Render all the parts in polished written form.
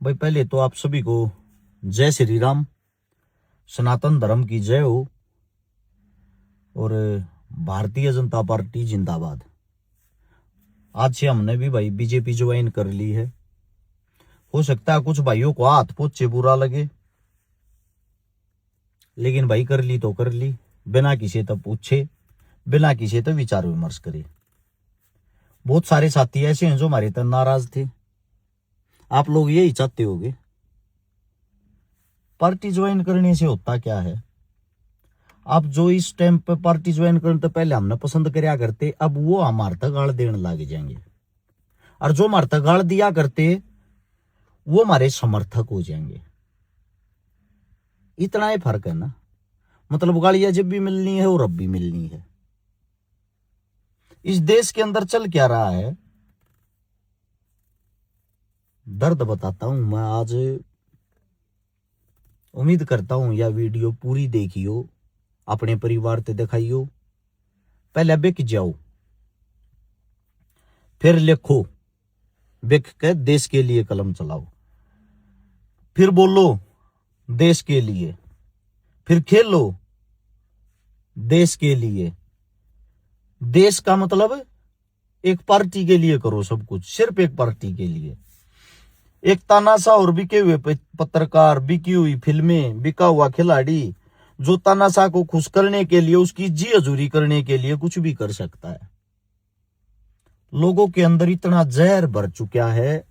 भाई पहले तो आप सभी को जय श्री राम, सनातन धर्म की जय हो और भारतीय जनता पार्टी जिंदाबाद। आज से हमने भी भाई बीजेपी ज्वाइन कर ली है। हो सकता है कुछ भाइयों को हाथ पोछे बुरा लगे, लेकिन भाई कर ली तो कर ली, बिना किसी तो पूछे, बिना किसी तो विचार विमर्श करे। बहुत सारे साथी ऐसे हैं जो हमारे तरह नाराज थे। आप लोग यही चाहते होगे। पार्टी ज्वाइन करने से होता क्या है? आप जो इस टाइम पे पार्टी ज्वाइन करने तो पहले हमने पसंद करया करते, अब वो हमारे तक गाड़ देने लग जाएंगे, और जो हमारे तक गाड़ दिया करते वो हमारे समर्थक हो जाएंगे। इतना ही फर्क है ना। मतलब गालियां जब भी मिलनी है और अब भी मिलनी है। इस देश के अंदर चल क्या रहा है, दर्द बताता हूं मैं आज। उम्मीद करता हूं यह वीडियो पूरी देखियो, अपने परिवार ते दिखाइयो। पहले बिक जाओ, फिर लिखो, बिक के देश के लिए कलम चलाओ, फिर बोलो देश के लिए, फिर खेलो देश के लिए। देश का मतलब एक पार्टी के लिए करो सब कुछ, सिर्फ एक पार्टी के लिए। एक तानाशाह और बिके हुए पत्रकार, बिकी हुई फिल्में, बिका हुआ खिलाड़ी जो तानाशाह को खुश करने के लिए, उसकी जी हजूरी करने के लिए कुछ भी कर सकता है। लोगों के अंदर इतना जहर भर चुका है,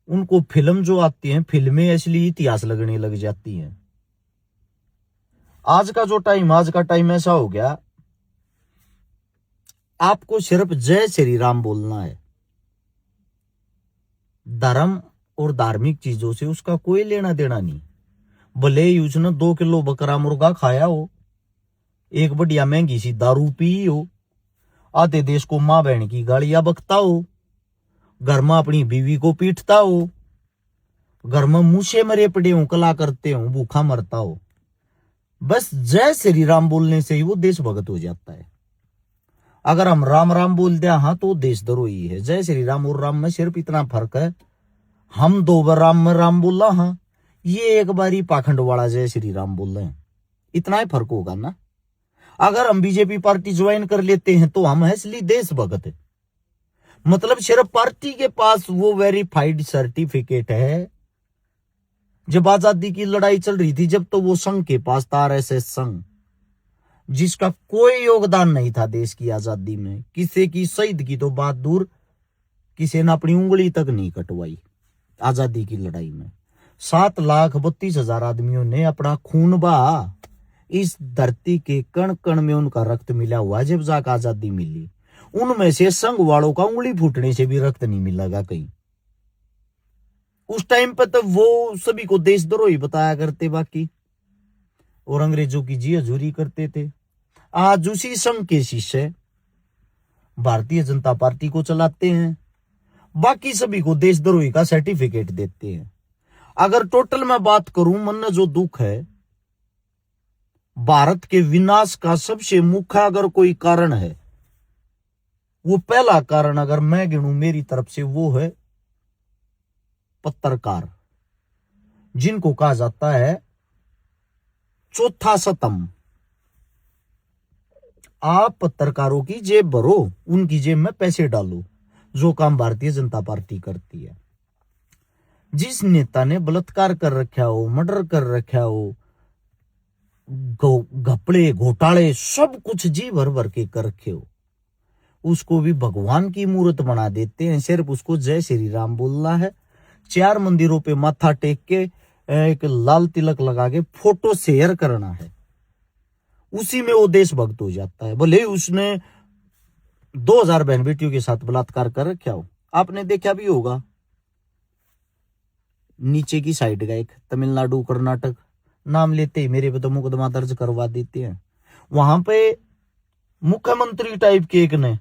उनको फिल्म जो आती है, फिल्में इसलिए इतिहास लगने लग जाती हैं। आज का टाइम ऐसा हो गया, आपको सिर्फ जय श्री राम बोलना है। धर्म और धार्मिक चीजों से उसका कोई लेना देना नहीं। भले ही उसने 2 किलो बकरा मुर्गा खाया हो, एक बढ़िया महंगी सी दारू पी हो, आधे देश को मां बहन की गालियां बकता हो, घर में अपनी बीवी को पीटता हो, घर में मुंह से मरे पड़े हो, कला करते हो, भूखा मरता हो, बस जय श्री राम बोलने से ही वो देशभक्त हो जाता है। अगर हम राम राम बोल दिया हाँ तो देशद्रोही है। जय श्री राम और राम में सिर्फ इतना फर्क है, हम 2 बार राम में राम बोला हाँ, ये एक बारी पाखंड वाला जय श्री राम बोल रहे हैं। इतना ही फर्क होगा ना। अगर हम बीजेपी पार्टी ज्वाइन कर लेते हैं तो हम असली देशभक्त है। मतलब सिर्फ पार्टी के पास वो वेरीफाइड सर्टिफिकेट है। जब आजादी की लड़ाई चल रही थी, जब तो वो संघ के पास था, आरएसएस संघ, जिसका कोई योगदान नहीं था देश की आजादी में। किसी की शहीद की तो बात दूर, किसी ने अपनी उंगली तक नहीं कटवाई आजादी की लड़ाई में। 7,32,000 आदमियों ने अपना खून बहा। इस धरती के कण कण में उनका रक्त मिला हुआ। जब जाकर आजादी मिली, उनमें से संघ वालों का उंगली फूटने से भी रक्त नहीं मिलेगा कहीं। उस टाइम पर तो वो सभी को देशद्रोही बताया करते बाकी, और अंग्रेजों की जी हजूरी करते थे। आज उसी संघ के शिष्य भारतीय जनता पार्टी को चलाते हैं, बाकी सभी को देशद्रोही का सर्टिफिकेट देते हैं। अगर टोटल में बात करूं, मन में जो दुख है, भारत के विनाश का सबसे मुख्य अगर कोई कारण है, वो पहला कारण अगर मैं गिनूं मेरी तरफ से, वो है पत्रकार, जिनको कहा जाता है चौथा स्तंभ। आप पत्रकारों की जेब भरो, उनकी जेब में पैसे डालो, जो काम भारतीय जनता पार्टी करती है। जिस नेता ने बलात्कार कर रखा हो, मर्डर कर रखा हो, घपले घोटाले सब कुछ जी भर भर के कर रखे हो, उसको भी भगवान की मूर्त बना देते हैं। सिर्फ उसको जय श्री राम बोलना है, 4 मंदिरों पे माथा टेक के एक लाल तिलक लगा के फोटो शेयर करना है, उसी में वो देशभक्त हो जाता है। भले ही उसने 2000 बहन बेटियों के साथ बलात्कार कर रखा हो। आपने देखा भी होगा, नीचे की साइड का एक तमिलनाडु कर्नाटक नाम लेते ही मेरे पे तो मुकदमा दर्ज करवा देते हैं। वहां पे मुख्यमंत्री टाइप के एक ने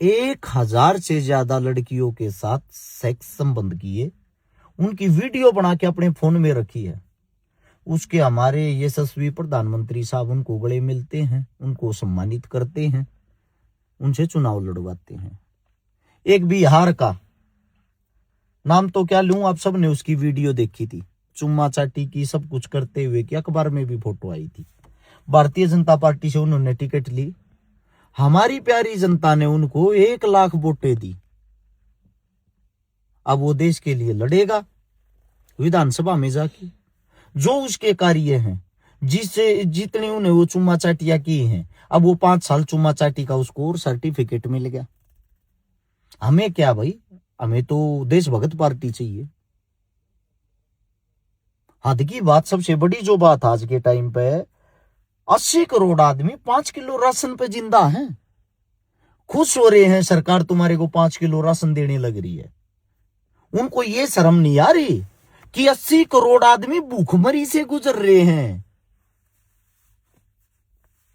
1000 से ज्यादा लड़कियों के साथ सेक्स संबंध किए, उनकी वीडियो बना के अपने फोन में रखी है। उसके हमारे यशस्वी प्रधानमंत्री साहब उनको गले मिलते हैं, उनको सम्मानित करते हैं, उनसे चुनाव लड़वाते हैं। एक बिहार का, नाम तो क्या लूं, आप सब ने उसकी वीडियो देखी थी, चुम्मा चाटी की, सब कुछ करते हुए कि अखबार में भी फोटो आई थी। भारतीय जनता पार्टी से उन्होंने टिकट ली, हमारी प्यारी जनता ने उनको 1 लाख वोटें दी। अब वो देश के लिए लड़ेगा विधानसभा में जाके, जो उसके कार्य हैं, जिससे जितनी उन्हें वो चुम्मा चाटियां की हैं, अब वो 5 साल चुम्मा चाटी का उसको और सर्टिफिकेट मिल गया। हमें क्या भाई, हमें तो देशभक्त पार्टी चाहिए। हद की बात, सबसे बड़ी जो बात आज के टाइम पे, 80 करोड़ आदमी 5 किलो राशन पे जिंदा हैं, खुश हो रहे हैं सरकार तुम्हारे को 5 किलो राशन देने लग रही है। उनको ये शर्म नहीं आ रही कि 80 करोड़ आदमी भूखमरी से गुजर रहे हैं,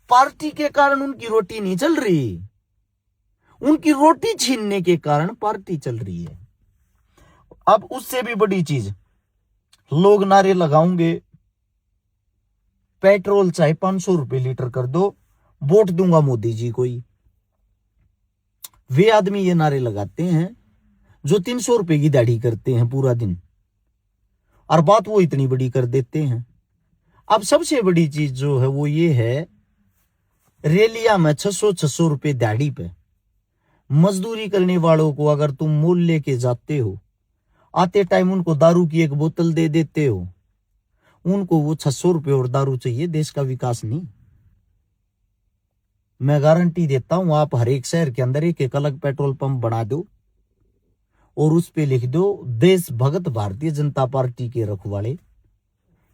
पार्टी के कारण उनकी रोटी नहीं चल रही, उनकी रोटी छीनने के कारण पार्टी चल रही है। अब उससे भी बड़ी चीज, लोग नारे लगाओगे पेट्रोल चाहे 500 रुपए लीटर कर दो, वोट दूंगा मोदी जी को ही। वे आदमी ये नारे लगाते हैं जो 300 रुपए की दाढ़ी करते हैं पूरा दिन, और बात वो इतनी बड़ी कर देते हैं। अब सबसे बड़ी चीज जो है वो ये है, रेलिया में 600 रुपए दाढ़ी पे मजदूरी करने वालों को अगर तुम मोल लेके जाते हो, आते टाइम उनको दारू की एक बोतल दे देते हो, उनको वो 600 रुपए और दारू चाहिए, देश का विकास नहीं। मैं गारंटी देता हूं, आप हर एक शहर के अंदर एक अलग पेट्रोल पंप बना दो और उस पे लिख दो देश भगत भारतीय जनता पार्टी के रखवाले,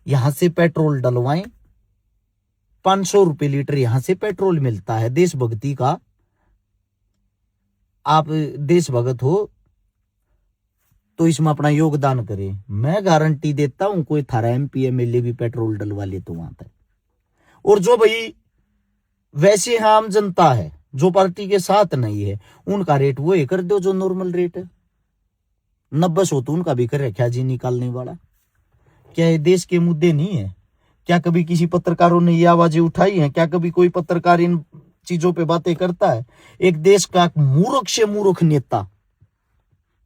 यहां से पेट्रोल डलवाएं, 500 रुपए लीटर यहां से पेट्रोल मिलता है देशभक्ति का, आप देशभगत हो तो इसमें अपना योगदान करें। मैं गारंटी देता हूं कोई थारा MP MLA भी पेट्रोल डलवा ले तो वहां तक। और जो भाई वैसे आम जनता है जो पार्टी के साथ नहीं है, उनका रेट वो कर दो जो नॉर्मल रेट है, 90-100 तो उनका भी कर रखा जी निकालने वाला। क्या ये देश के मुद्दे नहीं है? क्या कभी किसी पत्रकारों ने ये आवाजें उठाई हैं? क्या कभी कोई पत्रकार इन चीजों पे बातें करता है? एक देश का मूर्ख से मूर्ख नेता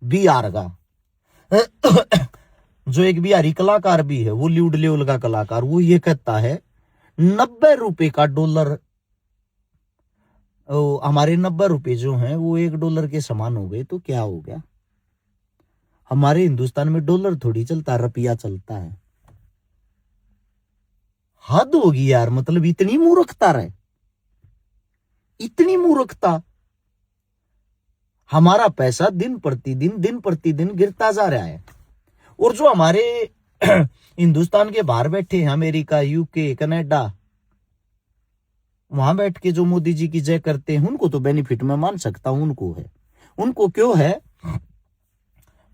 बिहार का जो एक बिहारी कलाकार भी है, वो ल्यूड लेवल का कलाकार, वो ये कहता है 90 रुपए का डॉलर, हमारे 90 रुपए जो हैं वो $1 के समान हो गए तो क्या हो गया? हमारे हिंदुस्तान में डॉलर थोड़ी चलता, रुपया चलता है। हद होगी यार, मतलब इतनी मूर्खता रहे, इतनी मूर्खता। हमारा पैसा दिन प्रतिदिन गिरता जा रहा है। और जो हमारे हिंदुस्तान के बाहर बैठे हैं, अमेरिका, UK, कनाडा, वहां बैठ के जो मोदी जी की जय करते हैं, उनको तो बेनिफिट में मान सकता हूं, उनको है। उनको क्यों है?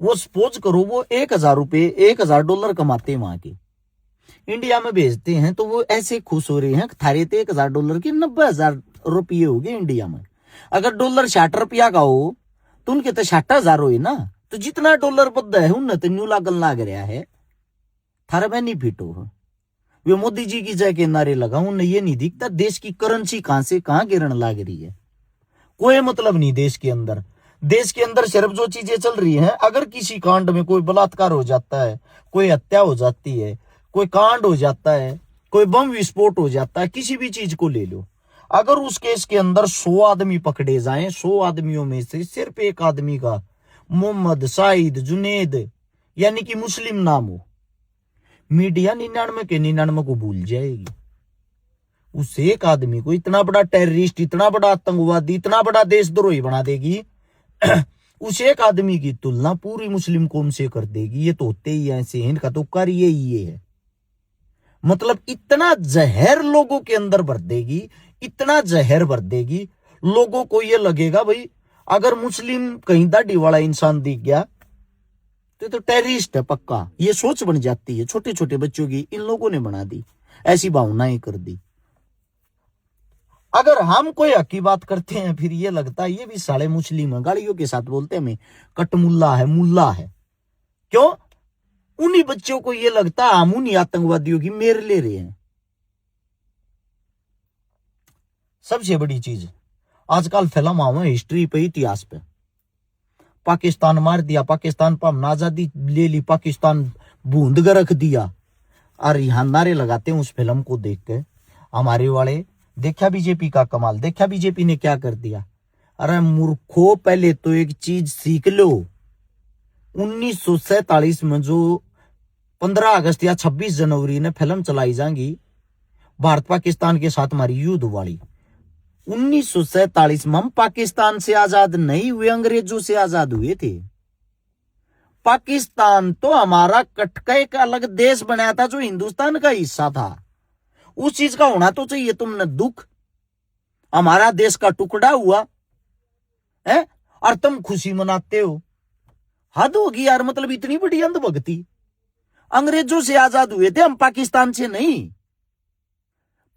वो सपोज करो वो $1,000 कमाते हैं वहां के, इंडिया में भेजते हैं तो वो ऐसे खुश हो रहे हैं, थारे तो $1,000 के 90,000 रुपये हो गए इंडिया में। अगर डॉलर 60 रुपया का हो तो उनके तो 60,000 हो ना, तो जितना डॉलर बद्दा है उन तो न्यू लागन लाग रहा है, थारा बेनिफिट हो। वे मोदी जी की जय के नारे लगा, उन्हें ये नहीं दिखता देश की करेंसी कहां से कहां गिरने लग रही है। कोई मतलब नहीं देश के अंदर। देश के अंदर सिर्फ जो चीजें चल रही हैं, अगर किसी कांड में कोई बलात्कार हो जाता है, कोई हत्या हो जाती है, कोई कांड हो जाता है, कोई बम विस्फोट हो जाता है, किसी भी चीज को ले लो, अगर उस केस के अंदर 100 आदमी पकड़े जाएं, 100 आदमियों में से सिर्फ एक आदमी का मोहम्मद, शाहिद, जुनेद यानी कि मुस्लिम नाम हो, मीडिया 99 के 99 को भूल जाएगी। उस एक आदमी को इतना बड़ा टेररिस्ट, इतना बड़ा आतंकवादी, इतना बड़ा देशद्रोही बना देगी उस एक आदमी की तुलना पूरी मुस्लिम कौम से कर देगी। ये तो होते ही ऐसे हैं, इनका तो कार्य ये है। मतलब इतना जहर लोगों के अंदर भर देगी, इतना जहर भर देगी, लोगों को ये लगेगा भाई अगर मुस्लिम कहीं दाढ़ी वाला इंसान दिख गया तो टेररिस्ट है पक्का। ये सोच बन जाती है छोटे छोटे बच्चों की, इन लोगों ने बना दी, ऐसी भावनाएं कर दी। अगर हम कोई हक की बात करते हैं फिर ये लगता है ये भी साले मुस्लिम है, गालियों के साथ बोलते हैं हमें कटमुल्ला है, मुल्ला है। क्यों? उन्हीं बच्चों को ये लगता है हम उन्हीं आतंकवादियों की मेर ले रहे हैं। सबसे बड़ी चीज आजकल फिल्म आवा हिस्ट्री पे, इतिहास पे, पाकिस्तान मार दिया, पाकिस्तान पर हमने आजादी ले ली, पाकिस्तान बूंद कर रख दिया, और यहाँ नारे लगाते हैं उस फिल्म को देख के हमारे वाले। देखा बीजेपी का कमाल, देखा बीजेपी ने क्या कर दिया। अरे मूर्खों, पहले तो एक चीज सीख लो, 1947 में जो 15 अगस्त या 26 जनवरी ने फिल्म चलाई जाएंगी भारत पाकिस्तान के साथ हमारी युद्ध वाली, 1947 में हम पाकिस्तान से आजाद नहीं हुए, अंग्रेजों से आजाद हुए थे। पाकिस्तान तो हमारा कटके का अलग देश बनाया था जो हिंदुस्तान का हिस्सा था, उस चीज का होना तो चाहिए तुमने दुख। हमारा देश का टुकड़ा हुआ है और तुम खुशी मनाते हो। हद होगी यार, मतलब इतनी बड़ी अंधभक्ति। अंग्रेजों से आजाद हुए थे हम, पाकिस्तान से नहीं।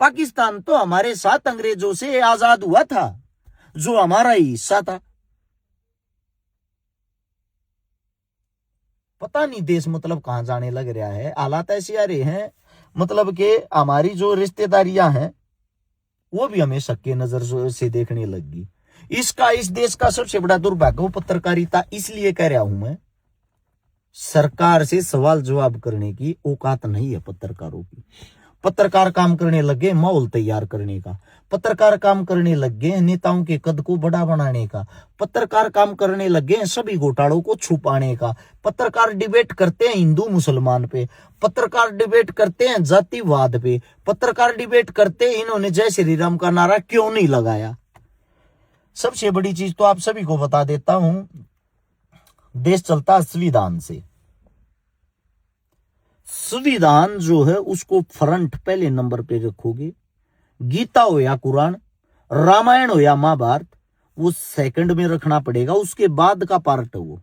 पाकिस्तान तो हमारे साथ अंग्रेजों से आजाद हुआ था जो हमारा ही हिस्सा था। पता नहीं देश मतलब कहां जाने लग रहा है। हालात ऐसे आ रहे हैं मतलब कि हमारी जो रिश्तेदारियां हैं वो भी हमें शक नजर से देखने लगी। इस देश का सबसे बड़ा दुर्भाग्य पत्रकारिता। इसलिए कह रहा हूं मैं, सरकार से सवाल जवाब करने की औकात नहीं है पत्रकारों की। पत्रकार काम करने लगे माहौल तैयार करने का, पत्रकार काम करने लगे नेताओं के कद को बड़ा बनाने का, पत्रकार काम करने लगे सभी घोटालों को छुपाने का, पत्रकार डिबेट करते हैं हिंदू मुसलमान पे, पत्रकार डिबेट करते हैं जातिवाद पे, पत्रकार डिबेट करते हैं इन्होंने जय श्री राम का नारा क्यों नहीं लगाया। सबसे बड़ी चीज तो आप सभी को बता देता हूं, देश चलता है संविधान से। संविधान जो है उसको फ्रंट पहले नंबर पे रखोगे। गीता हो या कुरान, रामायण हो या महाभारत, वो सेकंड में रखना पड़ेगा, उसके बाद का पार्ट है वो।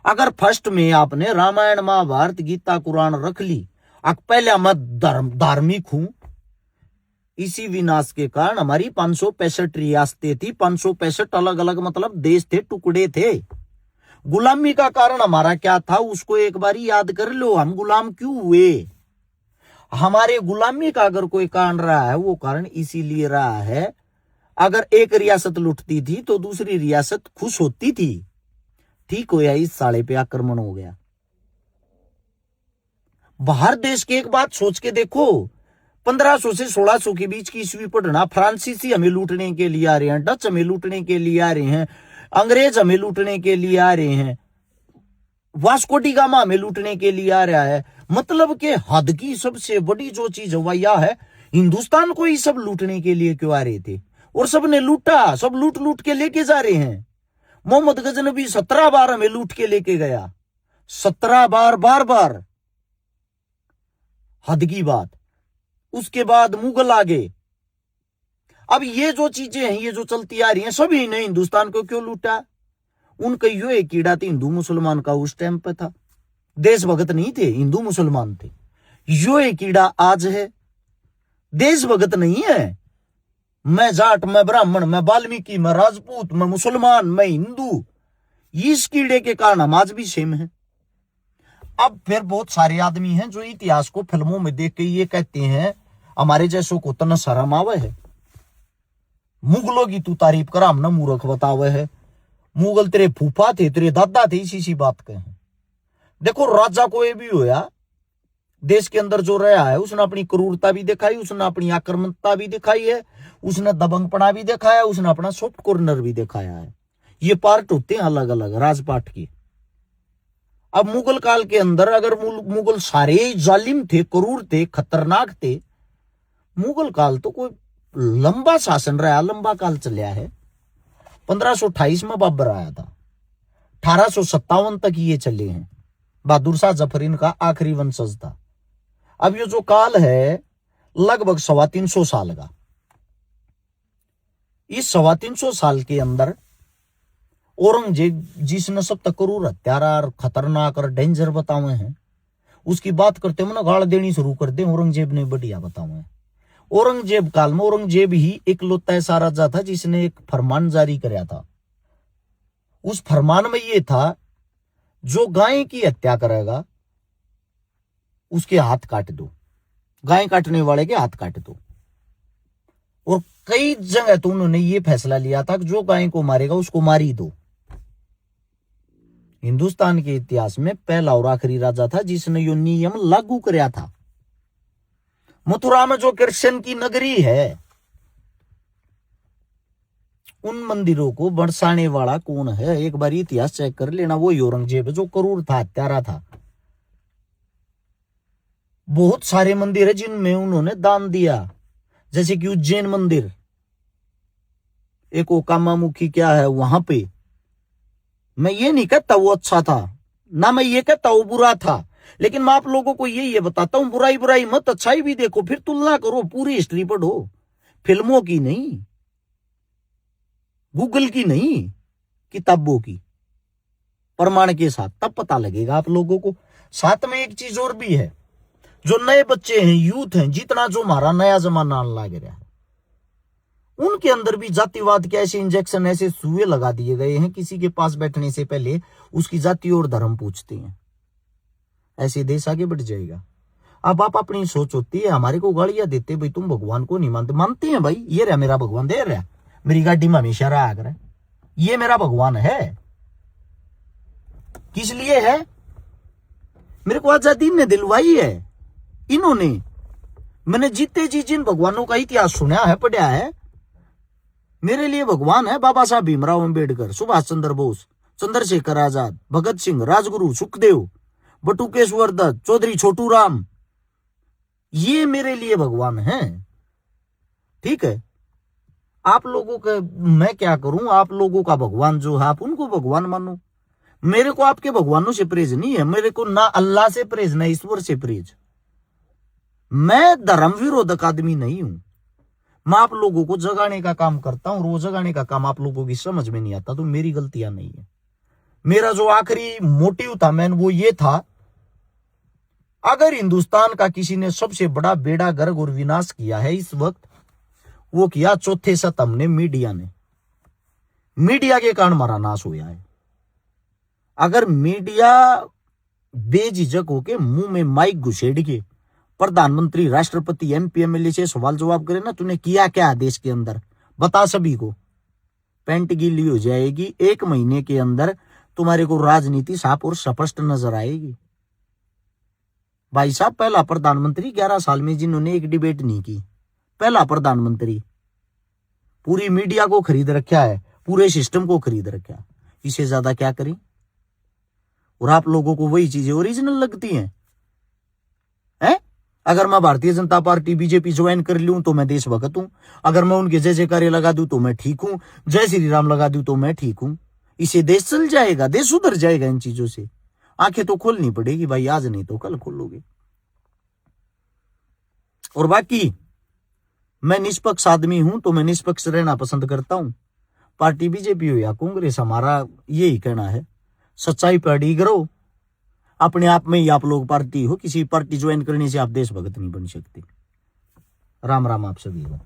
अगर फर्स्ट में आपने रामायण महाभारत गीता कुरान रख ली, पहले मैं धार्मिक हूं, इसी विनाश के कारण हमारी 565 रियासतें थी, 565 अलग अलग मतलब देश थे, टुकड़े थे। गुलामी का कारण हमारा क्या था उसको एक बार याद कर लो। हम गुलाम क्यों हुए? हमारे गुलामी का अगर कोई कारण रहा है, वो कारण इसीलिए रहा है, अगर एक रियासत लुटती थी तो दूसरी रियासत खुश होती थी। ठीक हो या इस साले पे आक्रमण हो गया। बाहर देश की एक बात सोच के देखो, 1500 से 1600 के बीच की ईस्वी पढ़ना, फ्रांसीसी हमें लूटने के लिए आ रहे हैं, डच हमें लूटने के लिए आ रहे हैं, अंग्रेज हमें लूटने के लिए आ रहे हैं, वास्को डी गामा हमें लूटने के लिए आ रहा है। मतलब के हद की सबसे बड़ी जो चीज हुआ यह है, हिंदुस्तान को ही सब लूटने के लिए क्यों आ रहे थे, और सब ने लूटा, सब लूट लूट के लेके जा रहे हैं। मोहम्मद गजनबी 17 बार हमें लूट के लेके गया, 17 बार, बार बार, हद की बात। उसके बाद मुगल आ गए। अब ये जो चीजें हैं, ये जो चलती आ रही हैं, सभी ने हिंदुस्तान को क्यों लूटा? उनका यो एक कीड़ा थी हिंदू मुसलमान का, उस टाइम पे था। देशभक्त नहीं थे, हिंदू मुसलमान थे। यो एक कीड़ा आज है, देशभक्त नहीं है। मैं जाट, मैं ब्राह्मण, मैं वाल्मीकि, मैं राजपूत, मैं मुसलमान, मैं हिंदू, इस कीड़े के कारण हम आज भी सेम है। अब फिर बहुत सारे आदमी हैं जो इतिहास को फिल्मों में देख के ये कहते हैं हमारे जैसों को तना शर्म आवे है, मुगलों की तू तारीफ करा, हमने मूर्ख बतावे है। मुगल तेरे फूफा थे, तेरे दादा थे, इसी बात के हैं। देखो राजा कोई भी होया देश के अंदर जो रहा है, उसने अपनी क्रूरता भी दिखाई, उसने अपनी आक्रामकता भी दिखाई है, उसने दबंगपना भी दिखाया, उसने अपना सॉफ्ट कॉर्नर भी दिखाया है। ये पार्ट होते हैं अलग अलग राजपाट के। अब मुगल काल के अंदर अगर मुगल सारे जालिम थे, क्रूर थे, खतरनाक थे, मुगल काल तो कोई लंबा शासन रहा, लंबा काल चलिया है। 1528 में बाबर आया था, 1857 तक ये चले हैं। बहादुर शाह जफर इनका आखिरी वंशज था। अब ये जो काल है लगभग 325 साल का। इस 325 साल के अंदर औरंगजेब जिसने सब तक क्रूर, हत्यारा, खतरनाक और डेंजर बताए हैं, उसकी बात करते हैं ना गाड़ देनी शुरू कर दे। औरंगजेब ने बढ़िया बताए हैं। औरंगजेब काल में औरंगजेब ही इकलौता ऐसा राजा था जिसने एक फरमान जारी कराया था। उस फरमान में यह था, जो गाय की हत्या करेगा उसके हाथ काट दो, गाय काटने वाले के हाथ काट दो। और कई जगह तो उन्होंने ये फैसला लिया था कि जो गाय को मारेगा उसको मारी दो। हिंदुस्तान के इतिहास में पहला और आखिरी राजा था जिसने यो नियम लागू कराया था। मथुरा में जो कृष्ण की नगरी है, उन मंदिरों को बरसाने वाला कौन है? एक बार इतिहास चेक कर लेना। वो औरंगजेब जो क्रूर था, हत्यारा था। बहुत सारे मंदिर है जिनमें उन्होंने दान दिया, जैसे कि उज्जैन मंदिर, एक ओकामामुखी क्या है वहां पे। मैं ये नहीं कहता वो अच्छा था, ना मैं ये कहता वो बुरा था, लेकिन मैं आप लोगों को ये बताता हूं, बुराई बुराई मत, अच्छाई भी देखो, फिर तुलना करो, पूरी हिस्ट्री पढ़ो, फिल्मों की नहीं, गूगल की नहीं, किताबों की, प्रमाण के साथ, तब पता लगेगा आप लोगों को। साथ में एक चीज और भी है, जो नए बच्चे हैं, यूथ हैं, जितना जो हमारा नया जमाना आने लग रहा है, उनके अंदर भी जातिवाद के ऐसे इंजेक्शन, ऐसे सुए लगा दिए गए हैं, किसी के पास बैठने से पहले उसकी जाति और धर्म पूछते हैं। ऐसे देश आगे बढ़ जाएगा। अब आप अपनी सोच होती है, हमारे को गालियां देते, भाई तुम भगवान को नहीं मानते। मानते हैं भाई, ये रहा मेरा भगवान, दे रहा मेरी गाड़ी में हमेशा रहा कर, ये मेरा भगवान है। किस लिए है? मेरे को आजादी ने दिलवाई है इन्होंने। मैंने जीते जी जिन भगवानों का इतिहास सुना है, पढ़ा है, मेरे लिए भगवान है बाबा साहब भीमराव अंबेडकर, सुभाष चंद्र बोस, चंद्रशेखर आजाद, भगत सिंह, राजगुरु, सुखदेव, बटुकेश्वर दत्त, चौधरी छोटू राम, ये मेरे लिए भगवान हैं। ठीक है, आप लोगों का मैं क्या करूं? आप लोगों का भगवान जो है, आप उनको भगवान मानो। मेरे को आपके भगवानों से प्रेज नहीं है, मेरे को ना अल्लाह से प्रेज, ना ईश्वर से प्रेज। मैं धर्म विरोधक आदमी नहीं हूं। मैं आप लोगों को जगाने का काम करता हूं, और वो जगाने का काम आप लोगों की समझ में नहीं आता तो मेरी गलतियां नहीं है। मेरा जो आखिरी मोटिव था मैन, वो ये था, अगर हिंदुस्तान का किसी ने सबसे बड़ा बेड़ा गर्क और विनाश किया है इस वक्त, वो किया चौथे सतम ने, मीडिया ने। मीडिया के कारण हमारा नाश हुआ है। अगर मीडिया बेझिझक होके मुंह में माइक घुसेड़ के प्रधानमंत्री, राष्ट्रपति, एमपी, एमएलए से सवाल जवाब करे ना, तूने किया क्या देश के अंदर, बता सभी को, पेंट गीली हो जाएगी। 1 महीने के अंदर तुम्हारे को राजनीति साफ और स्पष्ट नजर आएगी। भाई साहब, पहला प्रधानमंत्री 11 साल में जिन्होंने एक डिबेट नहीं की, पहला प्रधानमंत्री, पूरी मीडिया को खरीद रखा है, पूरे सिस्टम को खरीद रखा, इससे ज्यादा क्या करें? और आप लोगों को वही चीजें ओरिजिनल लगती हैं? अगर मैं Bharatiya Janata party, BJP join कर लूं तो मैं देशभक्त हूं, अगर मैं उनके जय जयकारे लगा दूं तो मैं ठीक हूं, जय श्री राम लगा दूं तो मैं ठीक हूं। इससे देश चल जाएगा, देश सुधर जाएगा। इन चीजों से आंखें तो खोलनी पड़ेगी भाई, आज नहीं तो कल खोलोगे। और बाकी मैं निष्पक्ष आदमी हूं, तो मैं निष्पक्ष रहना पसंद करता हूं। पार्टी बीजेपी हो या कांग्रेस, हमारा यही कहना है, सच्चाई पर अड़ी करो। अपने आप में ही आप लोग पार्टी हो, किसी पार्टी ज्वाइन करने से आप देशभक्त नहीं बन सकते। राम राम आप सभी को।